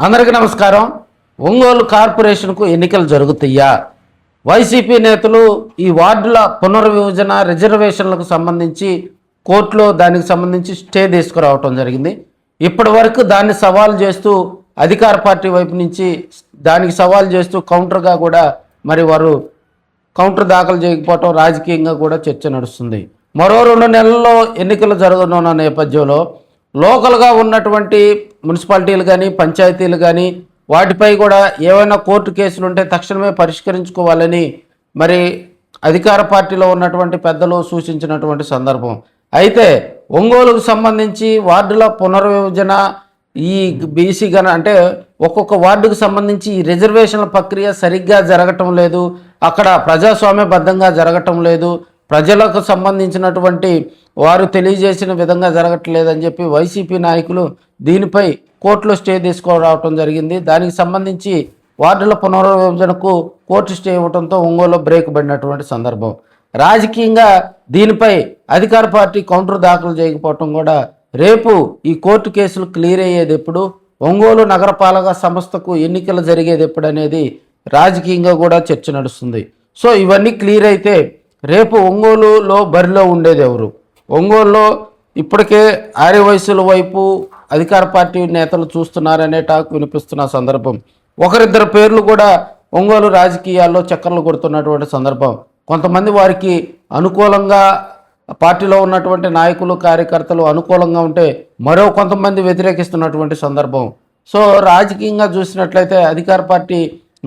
అందరికీ నమస్కారం. ఒంగోలు కార్పొరేషన్కు ఎన్నికలు జరుగుతాయా? వైసీపీ నేతలు ఈ వార్డుల పునర్విభజన రిజర్వేషన్లకు సంబంధించి కోర్టులో దానికి సంబంధించి స్టే తీసుకురావటం జరిగింది. ఇప్పటి వరకు దాన్ని సవాల్ చేస్తూ అధికార పార్టీ వైపు నుంచి దానికి సవాల్ చేస్తూ కౌంటర్గా కూడా మరి వారు కౌంటర్ దాఖలు చేయకపోవటం రాజకీయంగా కూడా చర్చ నడుస్తుంది. మరో 2 నెలల్లో ఎన్నికలు జరగనున్న నేపథ్యంలో లోకల్గా ఉన్నటువంటి మున్సిపాలిటీలు కానీ పంచాయతీలు కానీ వాటిపై కూడా ఏవైనా కోర్టు కేసులు ఉంటే తక్షణమే పరిష్కరించుకోవాలని మరి అధికార పార్టీలో ఉన్నటువంటి పెద్దలు సూచించినటువంటి సందర్భం. అయితే ఒంగోలుకు సంబంధించి వార్డుల పునర్విభజన ఈ బీసీ గణ అంటే ఒక్కొక్క వార్డుకు సంబంధించి ఈ రిజర్వేషన్ల ప్రక్రియ సరిగ్గా జరగటం లేదు, అక్కడ ప్రజాస్వామ్యబద్ధంగా జరగటం లేదు, ప్రజలకు సంబంధించినటువంటి వారు తెలియజేసిన విధంగా జరగట్లేదని చెప్పి వైసీపీ నాయకులు దీనిపై కోర్టులో స్టే తీసుకురావడం జరిగింది. దానికి సంబంధించి వార్డుల పునర్విభజనకు కోర్టు స్టే ఇవ్వడంతో ఒంగోలులో బ్రేక్ పడినటువంటి సందర్భం. రాజకీయంగా దీనిపై అధికార పార్టీ కౌంటర్ దాఖలు చేయకపోవటం కూడా రేపు ఈ కోర్టు కేసులు క్లియర్ అయ్యేది ఎప్పుడు, ఒంగోలు నగరపాలక సంస్థకు ఎన్నికలు జరిగేది ఎప్పుడు అనేది రాజకీయంగా కూడా చర్చ నడుస్తుంది. సో ఇవన్నీ క్లియర్ అయితే రేపు ఒంగోలులో బరిలో ఉండేది ఎవరు? ఒంగోలులో ఇప్పటికే ఆర్యవయసుల వైపు అధికార పార్టీ నేతలు చూస్తున్నారనే టాక్ వినిపిస్తున్న సందర్భం. ఒకరిద్దరు పేర్లు కూడా ఒంగోలు రాజకీయాల్లో చక్కర్లు కొడుతున్నటువంటి సందర్భం. కొంతమంది వారికి అనుకూలంగా పార్టీలో ఉన్నటువంటి నాయకులు కార్యకర్తలు అనుకూలంగా ఉంటే మరో కొంతమంది వ్యతిరేకిస్తున్నటువంటి సందర్భం. సో రాజకీయంగా చూసినట్లయితే అధికార పార్టీ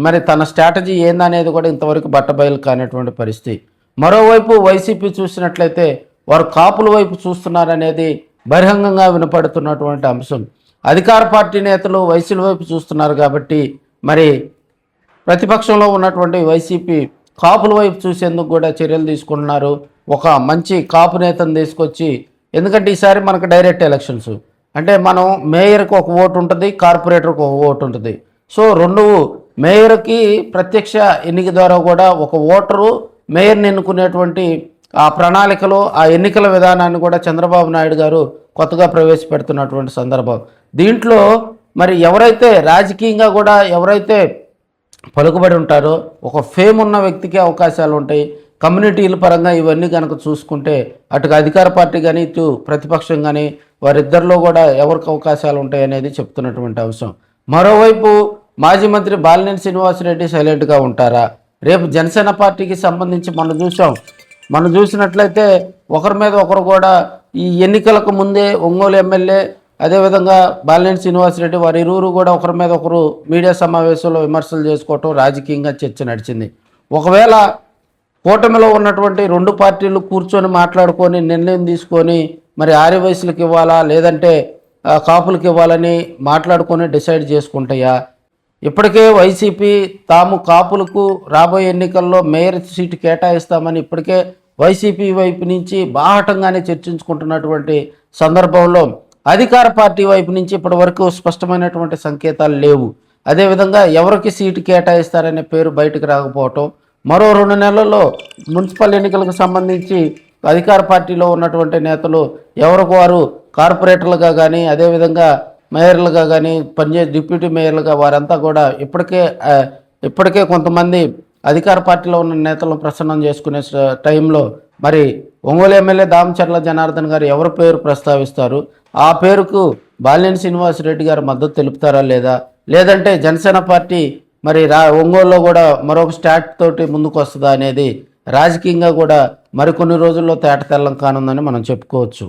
మరి తన స్ట్రాటజీ ఏందనేది కూడా ఇంతవరకు బట్టబయలు కానటువంటి పరిస్థితి. మరోవైపు వైసీపీ చూసినట్లయితే వారు కాపుల వైపు చూస్తున్నారనేది బహిరంగంగా వినపడుతున్నటువంటి అంశం. అధికార పార్టీ నేతలు వైసీపీ వైపు చూస్తున్నారు కాబట్టి మరి ప్రతిపక్షంలో ఉన్నటువంటి వైసీపీ కాపుల వైపు చూసేందుకు కూడా చర్యలు తీసుకుంటున్నారు. ఒక మంచి కాపు నేతను తీసుకొచ్చి, ఎందుకంటే ఈసారి మనకు డైరెక్ట్ ఎలక్షన్స్ అంటే మనం మేయర్కి ఒక ఓటు ఉంటుంది, కార్పొరేటర్కి ఒక ఓటు ఉంటుంది. సో మేయర్కి ప్రత్యక్ష ఎన్నిక ద్వారా కూడా ఒక ఓటరు మేయర్ని ఎన్నుకునేటువంటి ఆ ప్రణాళికలో ఆ ఎన్నికల విధానాన్ని కూడా చంద్రబాబు నాయుడు గారు కొత్తగా ప్రవేశపెడుతున్నటువంటి సందర్భం. దీంట్లో మరి ఎవరైతే రాజకీయంగా కూడా ఎవరైతే పలుకుబడి ఉంటారో ఒక ఫేమ్ ఉన్న వ్యక్తికి అవకాశాలు ఉంటాయి. కమ్యూనిటీల పరంగా ఇవన్నీ కనుక చూసుకుంటే అటు అధికార పార్టీ కానీ ఇటు ప్రతిపక్షం కానీ వారిద్దరిలో కూడా ఎవరికి అవకాశాలు ఉంటాయి అనేది చెప్తున్నటువంటి అంశం. మరోవైపు మాజీ మంత్రి బాలినేని శ్రీనివాసరెడ్డి సైలెంట్గా ఉంటారా? రేపు జనసేన పార్టీకి సంబంధించి మనం చూసినట్లయితే ఒకరి మీద ఒకరు కూడా ఈ ఎన్నికలకు ముందే ఒంగోలు ఎమ్మెల్యే అదేవిధంగా బాలినేని శ్రీనివాసరెడ్డి వారి ఇరువురు కూడా ఒకరి మీద ఒకరు మీడియా సమావేశంలో విమర్శలు చేసుకోవటం రాజకీయంగా చర్చ నడిచింది. ఒకవేళ కూటమిలో ఉన్నటువంటి 2 పార్టీలు కూర్చొని మాట్లాడుకొని నిర్ణయం తీసుకొని మరి ఆర్యవయసులకు ఇవ్వాలా లేదంటే కాపులకు ఇవ్వాలని మాట్లాడుకొని డిసైడ్ చేసుకుంటాయా? ఇప్పటికే వైసీపీ తాము కాపులకు రాబోయే ఎన్నికల్లో మేయర్ సీటు కేటాయిస్తామని ఇప్పటికే వైసీపీ వైపు నుంచి బాహటంగానే చర్చించుకుంటున్నటువంటి సందర్భంలో అధికార పార్టీ వైపు నుంచి ఇప్పటి వరకు స్పష్టమైనటువంటి సంకేతాలు లేవు. అదేవిధంగా ఎవరికి సీటు కేటాయిస్తారనే పేరు బయటకు రాకపోవటం, మరో 2 నెలల్లో మున్సిపల్ ఎన్నికలకు సంబంధించి అధికార పార్టీలో ఉన్నటువంటి నేతలు ఎవరికి వారు కార్పొరేటర్లుగా కానీ అదేవిధంగా మేయర్లుగా కానీ పనిచేసే డిప్యూటీ మేయర్లుగా వారంతా కూడా ఇప్పటికే కొంతమంది అధికార పార్టీలో ఉన్న నేతలను ప్రసన్నం చేసుకునే టైంలో మరి ఒంగోలు ఎమ్మెల్యే దామచర్ల జనార్దన్ గారు ఎవరి పేరు ప్రస్తావిస్తారు? ఆ పేరుకు బాలినేని శ్రీనివాసరెడ్డి గారు మద్దతు తెలుపుతారా లేదంటే జనసేన పార్టీ మరి ఒంగోలులో కూడా మరొక స్టాట్ తోటి ముందుకు వస్తుందా అనేది రాజకీయంగా కూడా మరికొన్ని రోజుల్లో తేటతెల్లం కానుందని మనం చెప్పుకోవచ్చు.